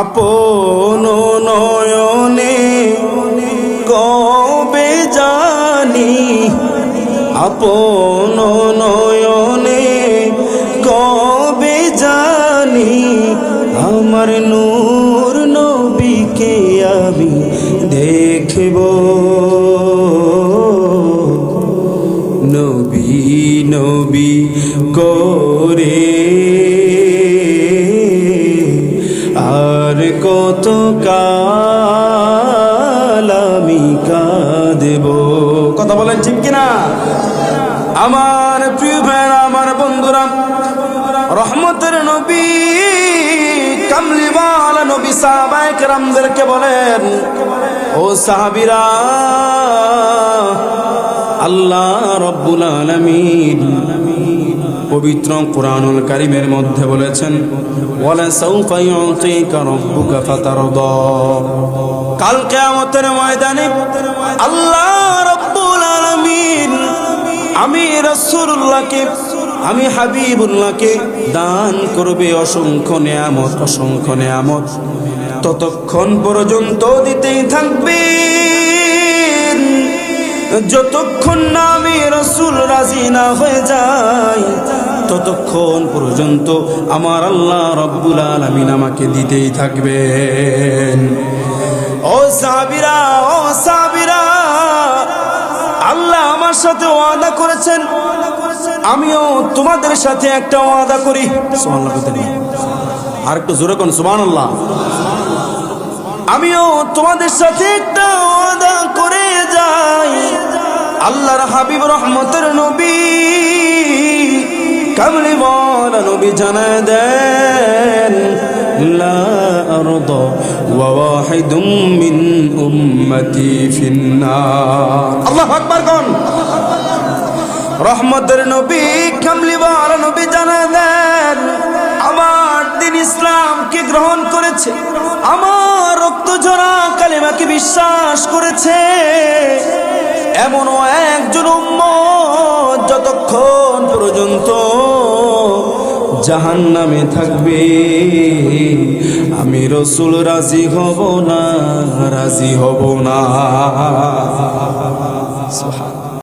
আপন নয়নে কবে জানি, আপন নয়নে কবে জানি আমার নূর নবীকে আমি দেখব। নবী নবী করে আর কত কাল আমি কাঁদব। কথা বলেন ঠিক কিনা? আমার প্রিয় ভাইরা, আমার বন্ধুরা, রহমতের নবী, কামলিওয়ালা নবী সাহাবায়ে কেরামদেরকে বলেন, ও সাহাবীরা, আল্লাহ রব্বুল আলামিন পবিত্র কুরআনুল কারীমের মধ্যে বলেছেন, ওয়ালা সাউফা ইউতিকা রাব্বুকা ফাতারদা। কাল কিয়ামতের ময়দানে আল্লাহ রব্বুল আলামিন আমি রাসূলুল্লাহকে, আমি হাবিবুল্লাহকে দান করবে অসংখ্য নিয়ামত, অসংখ্য নিয়ামত। ততক্ষণ পর্যন্ত দিতেই থাকবে যতক্ষণ না আমি রাসূল রাজি না হয়ে যাই, ততক্ষণ পর্যন্ত আমার আল্লাহ রব্বুল আলামিন আমাকে দিতেই থাকবেন। ও সাহাবীরা, ও সাহাবীরা, আল্লাহ আমার সাথে ওয়াদা করেছেন, আমিও তোমাদের সাথে একটা ওয়াদা করি। সুবহানাল্লাহ বলতে নেই, আর একটু জোরে কোন সুবহানাল্লাহ। আমিও তোমাদের সাথে একটা ওয়াদা করে যাই। আল্লাহর হাবিব রহমতের নবী, কামলিওয়ালা নবী জানায় দেন, লা আরদা ওয়া ওয়াহিদুম মিন উম্মতি ফিন্নার। আল্লাহু আকবার কোন। রহমতের নবী, কামলিওয়ালা নবী জানায় দেন, আমার দ্বীন ইসলামকে গ্রহণ করেছে, আমার রক্ত ঝরা কালেমাকে বিশ্বাস করেছে এমন একজন উম্মত যতক্ষণ পর্যন্ত জাহান্নামে থাকবে, আমি রাসূল রাজি হব না, রাজি হব না। সুবহানাল্লাহ।